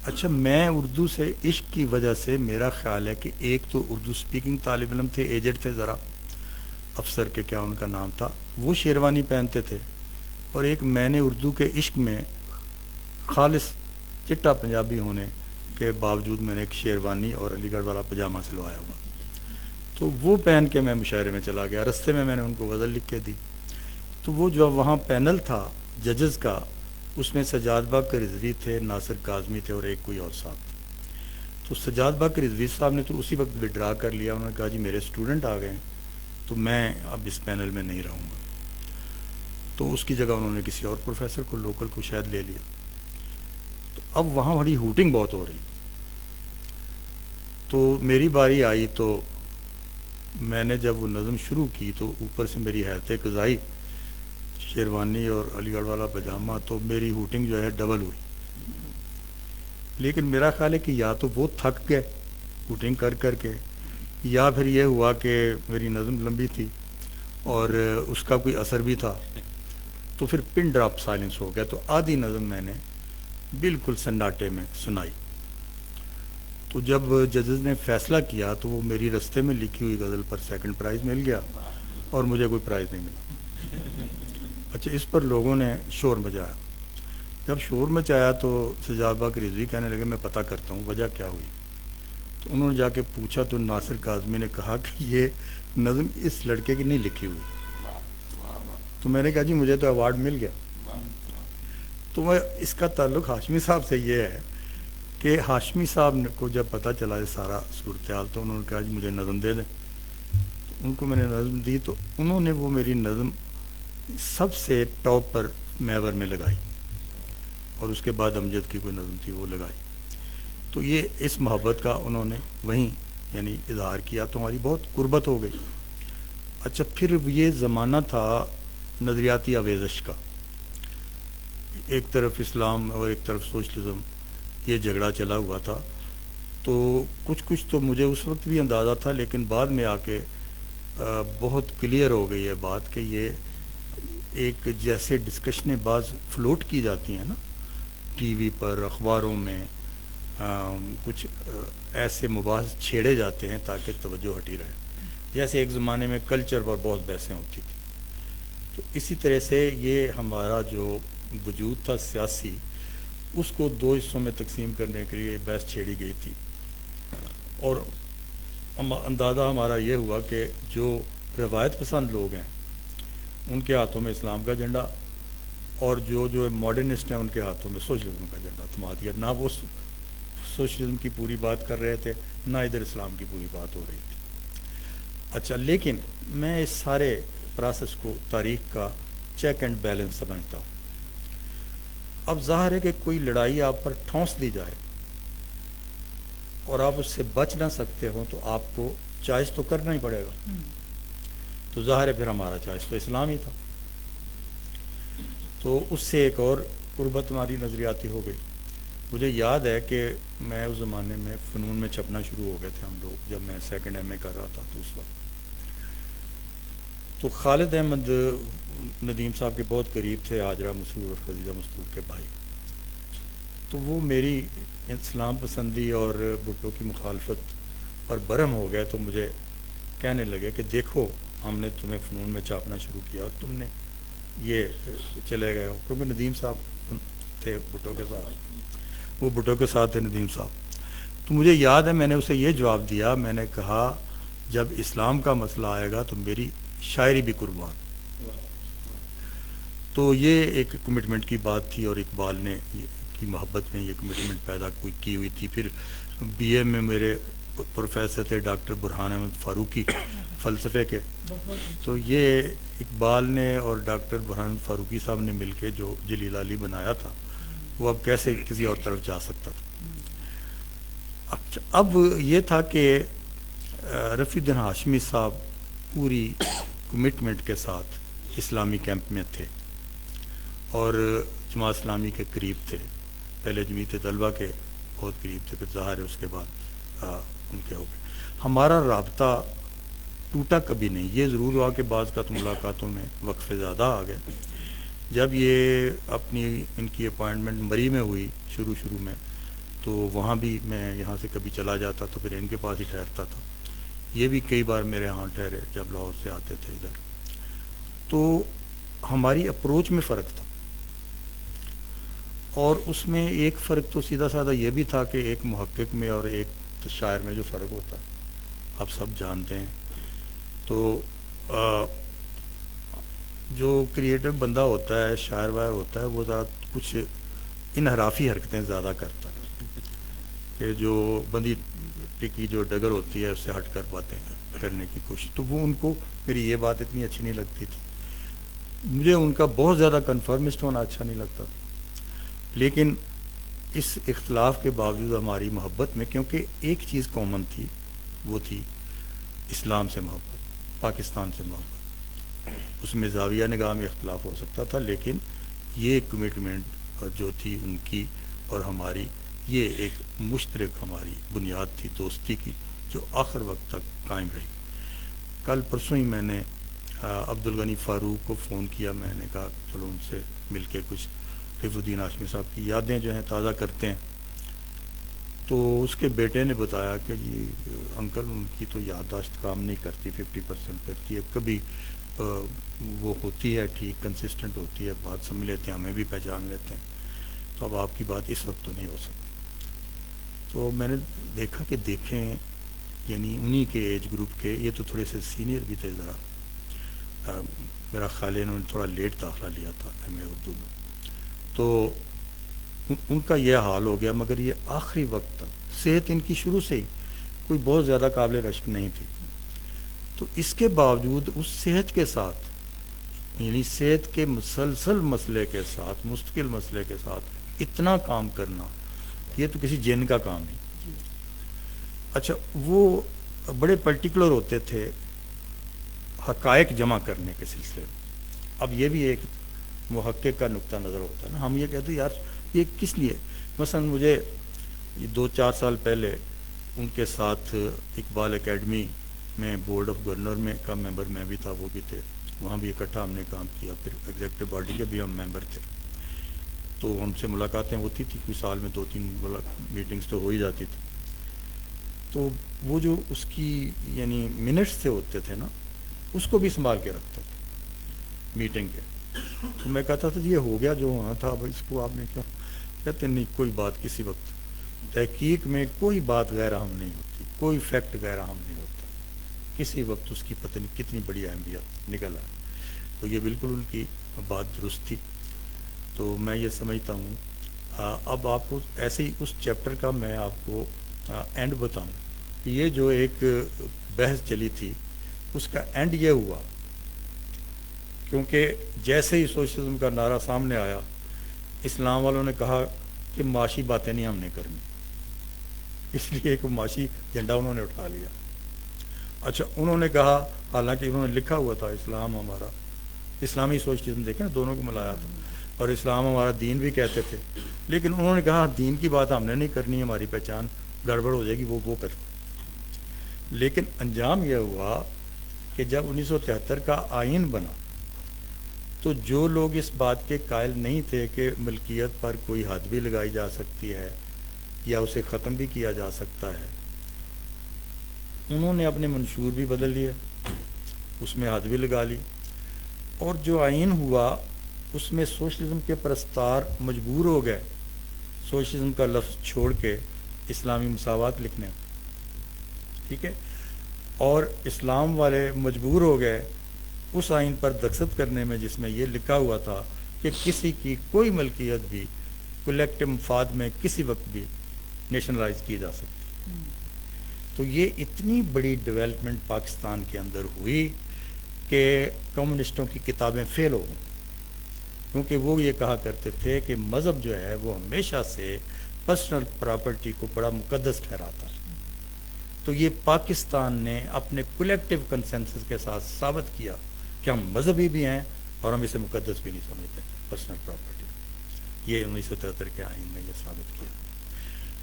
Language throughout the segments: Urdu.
اچھا، میں اردو سے عشق کی وجہ سے میرا خیال ہے کہ ایک تو اردو سپیکنگ طالب علم تھے، ایجڈ تھے ذرا، افسر کے کیا ان کا نام تھا، وہ شیروانی پہنتے تھے، اور ایک میں نے اردو کے عشق میں خالص چٹا پنجابی ہونے کے باوجود میں نے ایک شیروانی اور علی گڑھ والا پاجامہ سلوایا ہوا، تو وہ پہن کے میں مشاعرے میں چلا گیا، رستے میں نے ان کو غزل لکھ کے دی. تو وہ جو وہاں پینل تھا ججز کا، اس میں سجاد باقر رضوی تھے، ناصر کاظمی تھے، اور ایک کوئی اور صاحب تھے. تو سجاد باقر رضوی صاحب نے تو اسی وقت وڈرا کر لیا، انہوں نے کہا جی میرے اسٹوڈنٹ آ گئے ہیں تو میں اب اس پینل میں نہیں رہوں گا. تو اس کی جگہ انہوں نے کسی اور پروفیسر کو، لوکل کو شاید لے لیا. تو اب وہاں بڑی ہوٹنگ بہت ہو رہی. تو میری باری آئی تو میں نے جب وہ نظم شروع کی تو اوپر سے میری حیرت قضائی شیروانی اور علی گڑھ والا پاجامہ، تو میری ہوٹنگ جو ہے ڈبل ہوئی. لیکن میرا خیال ہے کہ یا تو وہ تھک گئے ہوٹنگ کر کر کے، یا پھر یہ ہوا کہ میری نظم لمبی تھی اور اس کا کوئی اثر بھی تھا، تو پھر پن ڈراپ سائلنس ہو گیا. تو آدھی نظم میں نے بالکل سناٹے میں سنائی. تو جب ججز نے فیصلہ کیا تو وہ میری رستے میں لکھی ہوئی غزل پر سیکنڈ پرائز مل گیا اور مجھے کوئی پرائز نہیں ملا. اچھا، اس پر لوگوں نے شور مچایا. جب شور مچایا تو سجاد باقر رضوی کہنے لگے میں پتہ کرتا ہوں وجہ کیا ہوئی. تو انہوں نے جا کے پوچھا تو ناصر کاظمی نے کہا کہ یہ نظم اس لڑکے کی نہیں لکھی ہوئی. تو میں نے کہا جی مجھے تو ایوارڈ مل گیا. تو میں اس کا تعلق ہاشمی صاحب سے یہ ہے کہ ہاشمی صاحب کو جب پتہ چلا یہ سارا صورتحال تو انہوں نے کہا جی مجھے نظم دے دیں. تو ان کو میں نے نظم دی تو انہوں نے وہ میری نظم سب سے ٹاپ پر محور میں لگائی، اور اس کے بعد امجد کی کوئی نظم تھی وہ لگائی. تو یہ اس محبت کا انہوں نے وہیں یعنی اظہار کیا، تو ہماری بہت قربت ہو گئی. اچھا، پھر یہ زمانہ تھا نظریاتی آویزش کا، ایک طرف اسلام اور ایک طرف سوشلزم، یہ جھگڑا چلا ہوا تھا. تو کچھ تو مجھے اس وقت بھی اندازہ تھا، لیکن بعد میں آ کے بہت کلیئر ہو گئی ہے بات کہ یہ ایک جیسے ڈسکشنیں بعض فلوٹ کی جاتی ہیں نا ٹی وی پر، اخباروں میں، کچھ ایسے مباحث چھیڑے جاتے ہیں تاکہ توجہ ہٹی رہے، جیسے ایک زمانے میں کلچر پر بہت بحثیں ہوتی تھیں. تو اسی طرح سے یہ ہمارا جو وجود تھا سیاسی، اس کو دو حصوں میں تقسیم کرنے کے لیے بحث چھیڑی گئی تھی. اور اندازہ ہمارا یہ ہوا کہ جو روایت پسند لوگ ہیں ان کے ہاتھوں میں اسلام کا جھنڈا، اور جو ماڈرنسٹ ہیں ان کے ہاتھوں میں سوشلزم کا جھنڈا تھما دیا. نہ وہ سوشلزم کی پوری بات کر رہے تھے، نہ ادھر اسلام کی پوری بات ہو رہی تھی. اچھا، لیکن میں اس سارے پروسیس کو تاریخ کا چیک اینڈ بیلنس سمجھتا ہوں. اب ظاہر ہے کہ کوئی لڑائی آپ پر ٹھونس دی جائے اور آپ اس سے بچ نہ سکتے ہوں تو آپ کو چوائس تو کرنا ہی پڑے گا. تو ظاہر ہے پھر ہمارا چوائس تو اسلام ہی تھا. تو اس سے ایک اور قربت ہماری نظریاتی ہو گئی. مجھے یاد ہے کہ میں اس زمانے میں فنون میں چھپنا شروع ہو گئے تھے ہم لوگ، جب میں سیکنڈ ایم اے کر رہا تھا. تو اس وقت تو خالد احمد ندیم صاحب کے بہت قریب تھے، حاجرہ مسرور اور فضیلہ مسرور کے بھائی. تو وہ میری اسلام پسندی اور بھٹو کی مخالفت پر برہم ہو گئے. تو مجھے کہنے لگے کہ دیکھو ہم نے تمہیں فنون میں چھاپنا شروع کیا اور تم نے یہ چلے گئے ہو، کیونکہ ندیم صاحب تھے بھٹو کے ساتھ، وہ بھٹو کے ساتھ تھے ندیم صاحب. تو مجھے یاد ہے میں نے اسے یہ جواب دیا، میں نے کہا جب اسلام کا مسئلہ آئے گا تو میری شاعری بھی قربان. تو یہ ایک کمٹمنٹ کی بات تھی، اور اقبال نے کی محبت میں یہ کمٹمنٹ پیدا کی ہوئی تھی. پھر بی اے میں میرے پروفیسر تھے ڈاکٹر برہان احمد فاروقی فلسفے کے. تو یہ اقبال نے اور ڈاکٹر برہان احمد فاروقی صاحب نے مل کے جو جلیل علی بنایا تھا، وہ اب کیسے کسی اور طرف جا سکتا تھا. اب یہ تھا کہ رفیع الدین ہاشمی صاحب پوری کمٹمنٹ کے ساتھ اسلامی کیمپ میں تھے اور جماعت اسلامی کے قریب تھے. پہلے جمعیت طلبہ کے بہت قریب تھے، پھر ظاہر ہے اس کے بعد ان کے ہو گئے. ہمارا رابطہ ٹوٹا کبھی نہیں. یہ ضرور ہوا کہ بعض کا ملاقاتوں میں وقفے زیادہ آ گئے. جب یہ اپنی ان کی اپائنٹمنٹ مری میں ہوئی شروع میں، تو وہاں بھی میں یہاں سے کبھی چلا جاتا تو پھر ان کے پاس ہی ٹھہرتا تھا. یہ بھی کئی بار میرے ہاں ٹھہرے جب لاہور سے آتے تھے ادھر. تو ہماری اپروچ میں فرق تھا, اور اس میں ایک فرق تو سیدھا سادہ یہ بھی تھا کہ ایک محقق میں اور ایک شاعر میں جو فرق ہوتا ہے آپ سب جانتے ہیں. تو جو کریٹو بندہ ہوتا ہے, شاعر واعر ہوتا ہے, وہ ذرا کچھ انحرافی حرکتیں زیادہ کرتا ہے کہ جو بندی ٹکی جو ڈگر ہوتی ہے اس سے ہٹ کر باتیں کرنے کی کوشش. تو وہ ان کو میری یہ بات اتنی اچھی نہیں لگتی تھی. مجھے ان کا بہت زیادہ کنفرمسٹ ہونا اچھا نہیں لگتا. لیکن اس اختلاف کے باوجود ہماری محبت میں, کیونکہ ایک چیز کامن تھی, وہ تھی اسلام سے محبت, پاکستان سے محبت. اس میں زاویہ نگاہ میں اختلاف ہو سکتا تھا, لیکن یہ کمٹمنٹ جو تھی ان کی اور ہماری, یہ ایک مشترک ہماری بنیاد تھی دوستی کی, جو آخر وقت تک قائم رہی. کل پرسوں ہی میں نے عبدالغنی فاروق کو فون کیا. میں نے کہا چلو ان سے مل کے کچھ رفیع الدین ہاشمی صاحب کی یادیں جو ہیں تازہ کرتے ہیں. تو اس کے بیٹے نے بتایا کہ جی انکل ان کی تو یادداشت کام نہیں کرتی, 50% کرتی ہے. کبھی وہ ہوتی ہے ٹھیک, کنسسٹنٹ ہوتی ہے, بات سمجھ لیتے ہیں, ہمیں بھی پہچان لیتے ہیں. تو اب آپ کی بات اس وقت تو نہیں ہو سکتی. تو میں نے دیکھا کہ دیکھیں, یعنی انہی کے ایج گروپ کے, یہ تو تھوڑے سے سینئر بھی تھے ذرا. میرا خیال ہے انہوں نے تھوڑا لیٹ داخلہ لیا تھا ایم اے اردو میں. تو ان کا یہ حال ہو گیا. مگر یہ آخری وقت تک صحت ان کی شروع سے ہی کوئی بہت زیادہ قابل رشک نہیں تھی. تو اس کے باوجود اس صحت کے ساتھ, یعنی صحت کے مسلسل مسئلے کے ساتھ, مستقل مسئلے کے ساتھ اتنا کام کرنا, یہ تو کسی جن کا کام نہیں. اچھا, وہ بڑے پرٹیکولر ہوتے تھے حقائق جمع کرنے کے سلسلے میں. اب یہ بھی ایک محقق کا نقطہ نظر ہوتا ہے نا. ہم یہ کہتے ہیں یار یہ کس لیے, مثلا مجھے 2-4 سال پہلے ان کے ساتھ اقبال اکیڈمی میں بورڈ آف گورنر میں کا ممبر میں بھی تھا, وہ بھی تھے, وہاں بھی اکٹھا ہم نے کام کیا. پھر ایگزیکٹو باڈی کے بھی ہم ممبر تھے. تو ان سے ملاقاتیں ہوتی تھی, کوئی سال میں 2-3 میٹنگز تو ہو ہی جاتی تھی. تو وہ جو اس کی یعنی منٹس سے ہوتے تھے نا, اس کو بھی سنبھال کے رکھتا تھا میٹنگ کے. تو میں کہتا تھا یہ ہو گیا جو ہونا تھا, اب اس کو آپ نے کیا کہتے نہیں, کوئی بات کسی وقت تحقیق میں کوئی بات غیر اہم نہیں ہوتی, کوئی فیکٹ غیر اہم نہیں ہوتا, کسی وقت اس کی پتہ نہیں کتنی بڑی اہمیت نکل آئے. تو یہ بالکل ان کی بات درست تھی. تو میں یہ سمجھتا ہوں, اب آپ کو ایسے ہی اس چیپٹر کا میں آپ کو اینڈ بتاؤں. یہ جو ایک بحث چلی تھی اس کا اینڈ یہ ہوا, کیونکہ جیسے ہی سوشلزم کا نعرہ سامنے آیا, اسلام والوں نے کہا کہ معاشی باتیں نہیں ہم نے کرنی, اس لیے ایک معاشی جھنڈا انہوں نے اٹھا لیا. اچھا, انہوں نے کہا, حالانکہ انہوں نے لکھا ہوا تھا اسلام ہمارا, اسلامی سوشلزم دیکھیں نا, دونوں کو ملایا تھا, اور اسلام ہمارا دین بھی کہتے تھے. لیکن انہوں نے کہا دین کی بات ہم نے نہیں کرنی, ہماری پہچان گڑبڑ ہو جائے گی, وہ کر. لیکن انجام یہ ہوا کہ جب 1973 کا آئین بنا تو جو لوگ اس بات کے قائل نہیں تھے کہ ملکیت پر کوئی حد بھی لگائی جا سکتی ہے یا اسے ختم بھی کیا جا سکتا ہے, انہوں نے اپنے منشور بھی بدل لیے, اس میں حد بھی لگا لی. اور جو آئین ہوا اس میں سوشلزم کے پرستار مجبور ہو گئے سوشلزم کا لفظ چھوڑ کے اسلامی مساوات لکھنے. ٹھیک ہے, اور اسلام والے مجبور ہو گئے اس آئین پر دستخط کرنے میں جس میں یہ لکھا ہوا تھا کہ کسی کی کوئی ملکیت بھی کلیکٹو مفاد میں کسی وقت بھی نیشنلائز کی جا سکتی. تو یہ اتنی بڑی ڈیولپمنٹ پاکستان کے اندر ہوئی کہ کمیونسٹوں کی کتابیں فیل ہو گئیں, کیونکہ وہ یہ کہا کرتے تھے کہ مذہب جو ہے وہ ہمیشہ سے پرسنل پراپرٹی کو بڑا مقدس ٹھہراتا ہے. تو یہ پاکستان نے اپنے کولیکٹو کنسنسس کے ساتھ ثابت کیا کہ ہم مذہبی بھی ہیں اور ہم اسے مقدس بھی نہیں سمجھتے پرسنل پراپرٹی. یہ 1973 کے آئین میں یہ ثابت کیا.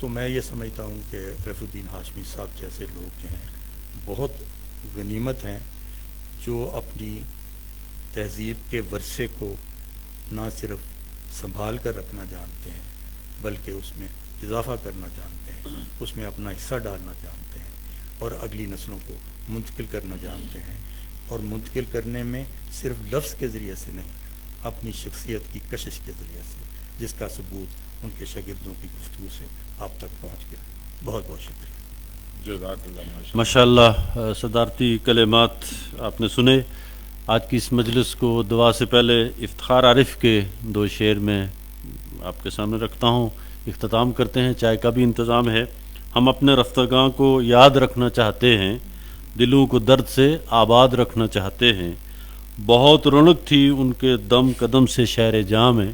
تو میں یہ سمجھتا ہوں کہ رفیع الدین ہاشمی صاحب جیسے لوگ جو ہیں بہت غنیمت ہیں, جو اپنی تہذیب کے ورثے کو نہ صرف سنبھال کر رکھنا جانتے ہیں بلکہ اس میں اضافہ کرنا جانتے ہیں، اس میں اپنا حصہ ڈالنا جانتے ہیں اور اگلی نسلوں کو منتقل کرنا جانتے ہیں، اور منتقل کرنے میں صرف لفظ کے ذریعے سے نہیں، اپنی شخصیت کی کشش کے ذریعے سے، جس کا ثبوت ان کے شاگردوں کی گفتگو سے آپ تک پہنچ گیا۔ بہت بہت شکریہ۔ جزاک اللہ ماشاء اللہ، صدارتی کلمات آپ نے سنے۔ آج کی اس مجلس کو دعا سے پہلے افتخار عارف کے 2 شعر میں آپ کے سامنے رکھتا ہوں، اختتام کرتے ہیں۔ چائے کا بھی انتظام ہے۔ ہم اپنے رفتگاں کو یاد رکھنا چاہتے ہیں، دلوں کو درد سے آباد رکھنا چاہتے ہیں، بہت رونق تھی ان کے دم قدم سے شہر جاں میں،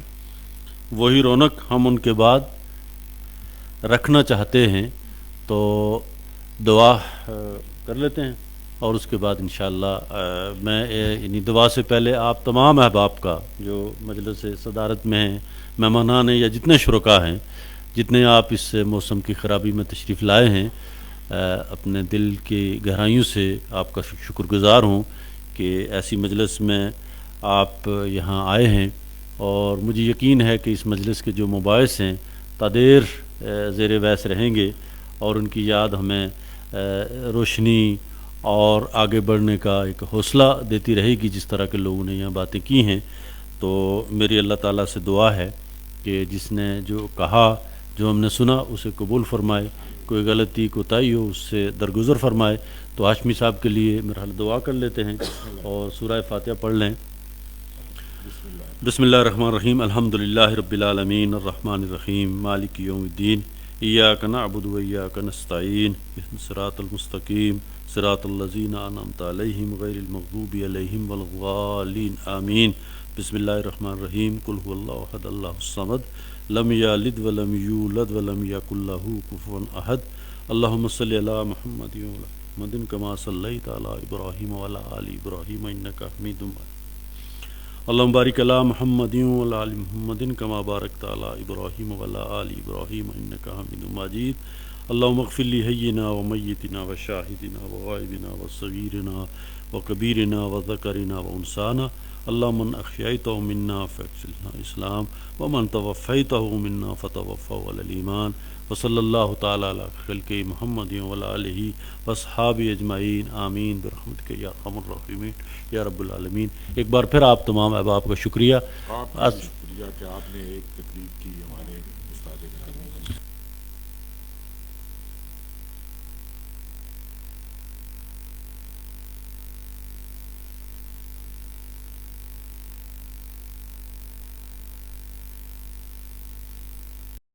وہی رونق ہم ان کے بعد رکھنا چاہتے ہیں۔ تو دعا کر لیتے ہیں اور اس کے بعد انشاءاللہ میں یعنی دعا سے پہلے آپ تمام احباب کا جو مجلس صدارت میں ہیں، مہمانان ہیں یا جتنے شرکاء ہیں، جتنے آپ اس موسم کی خرابی میں تشریف لائے ہیں، اپنے دل کی گہرائیوں سے آپ کا شکر گزار ہوں کہ ایسی مجلس میں آپ یہاں آئے ہیں، اور مجھے یقین ہے کہ اس مجلس کے جو مباحث ہیں تدیر زیر بحث رہیں گے، اور ان کی یاد ہمیں روشنی اور آگے بڑھنے کا ایک حوصلہ دیتی رہے گی، جس طرح کے لوگوں نے یہاں باتیں کی ہیں۔ تو میری اللہ تعالیٰ سے دعا ہے کہ جس نے جو کہا، جو ہم نے سنا، اسے قبول فرمائے، کوئی غلطی کوتاہی ہو اس سے درگزر فرمائے۔ تو ہاشمی صاحب کے لیے میرا حال دعا کر لیتے ہیں اور سورہ فاتحہ پڑھ لیں۔ بسم اللہ الرحمن الرحیم، الحمدللہ رب العالمین، الرحمن الرحیم، مالک یوم الدین، ایاک نعبد و ایاک نستعین، اہدنا الصراط المستقیم، صراط الذین انعمت علیہم غیر المغضوب علیہم ولا الضالین، آمین۔ بسم اللہ الرحمن الرحیم، قل هو اللہ احد اللہ الصمد، لم یلد ولم یولد ولم یکن لہ کفوا احد، اللہم صلی علی محمد وعلی محمد کما صلیت علی ابراہیم وعلی آل ابراہیم انک حمید مجید، اللہم بارک علی محمد وعلی آل محمد کما بارکت علی ابراہیم وعلی آل ابراہیم انک حمید مجید، اللہم اغفر لحینا ومیتنا وشاہدنا وغائبنا وصغیرنا وکبیرنا وذکرنا وانسانا، اللہم من احییتہ منا فاکسلنا اسلام، ومن توفیتہ منا فتوفہ علی الایمان، وصلی اللہ تعالی علی خلق محمد وعلی آلہ واصحابہ اجمعین، آمین برحمتک یا ارحم الراحمین یا رب العالمین۔ ایک بار پھر آپ تمام احباب کا شکریہ۔ آپ کا شکریہ کہ آپ نے ایک تقریب کی ہمارے استاد گرامی